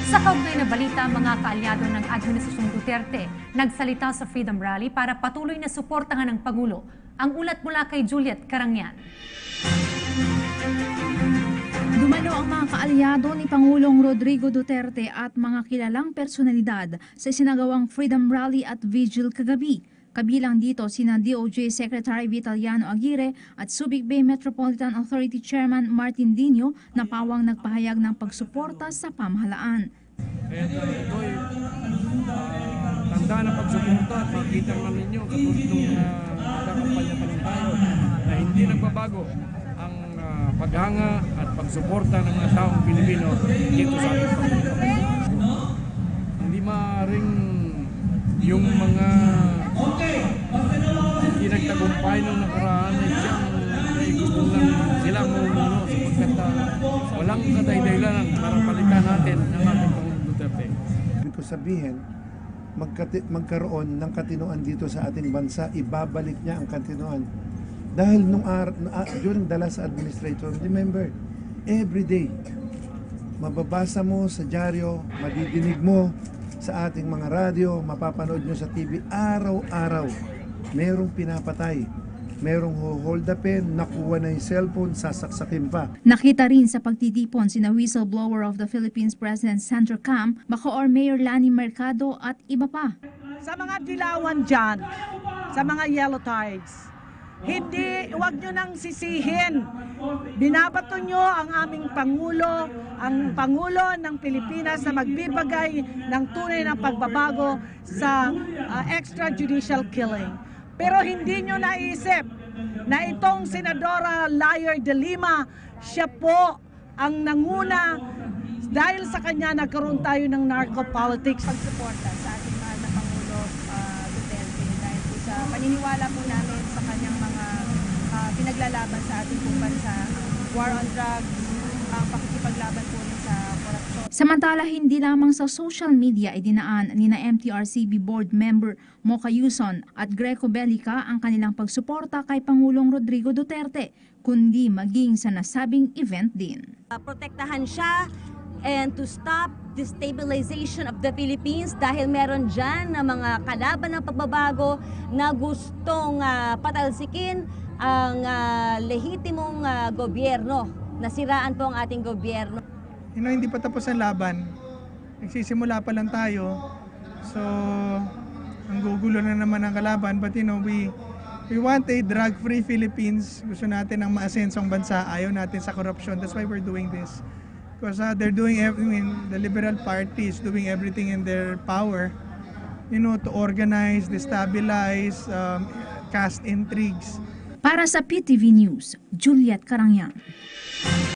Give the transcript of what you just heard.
Sa kaugnay na balita, mga kaalyado ng Administrasyong Duterte nagsalita sa Freedom Rally para patuloy na suportahan ng Pangulo. Ang ulat mula kay Juliet Carangyan. Dumalo ang mga kaalyado ni Pangulong Rodrigo Duterte at mga kilalang personalidad sa isinagawang Freedom Rally at Vigil kagabi. Kabilang dito sina DOJ Secretary Vitaliano Aguirre at Subic Bay Metropolitan Authority Chairman Martin Dino na pawang nagpahayag ng pagsuporta sa pamahalaan. Kaya ito'y tanda ng pagsuporta at makikita naman ninyo katulad nung nagkakampanya pa lang tayo na hindi nagbabago ang paghanga at pagsuporta ng mga taong Pilipino dito sa ating Panginoon. Hindi maaaring yung mga hindi nagtagumpay nung nakaraan ay siyang may gusto lang silang mumuno sapagkat walang katay-daylanan para palitan natin ng ating Pangulong Duterte. Ibig ko sabihin, magkaroon ng katinoan dito sa ating bansa, ibabalik niya ang katinoan. Dahil during the last administration, remember, every day, mababasa mo sa dyaryo, madidinig mo sa ating mga radyo, mapapanood nyo sa TV, araw-araw, merong pinapatay, merong hold upin, nakuha na yung cellphone, sasaksakin pa. Nakita rin sa pagtitipon sina whistleblower of the Philippines President Sandro Cam, Bacoor Mayor Lani Mercado at iba pa. Sa mga dilawan dyan, sa mga yellow tides, huwag nyo nang sisihin. Binabato nyo ang aming Pangulo, ang Pangulo ng Pilipinas na magbibigay ng tunay na pagbabago sa extrajudicial killing. Pero hindi nyo naisip na itong Senadora Layer de Lima, siya po ang nanguna dahil sa kanya nagkaroon tayo ng narco-politics. Pagsuporta sa ating mahal na Pangulo Duterte dahil po sa paniniwala po namin sa kanyang mga pinaglalaban sa ating pong bansa, war on drugs, ang pakikipaglaban po rin sa korupsyon. Samantala, hindi lamang sa social media ay dinaan ni na MTRCB Board Member Mocha Yuson at Greco Bellica ang kanilang pagsuporta kay Pangulong Rodrigo Duterte, kundi maging sa nasabing event din. Protektahan siya and to stop destabilization of the Philippines dahil meron dyan na mga kalaban ng pagbabago na gustong patalsikin ang lehitimong gobyerno. Nasiraan po ang ating gobyerno. Hindi pa tapos ang laban. Nagsisimula pa lang tayo. So, ang gugulo na naman ang kalaban. But we want a drug-free Philippines. Gusto natin ang maasensong bansa. Ayaw natin sa corruption. That's why we're doing this. Because they're doing everything, the Liberal Party is doing everything in their power, to organize, destabilize, cast intrigues. Para sa PTV News, Juliet Carangyan.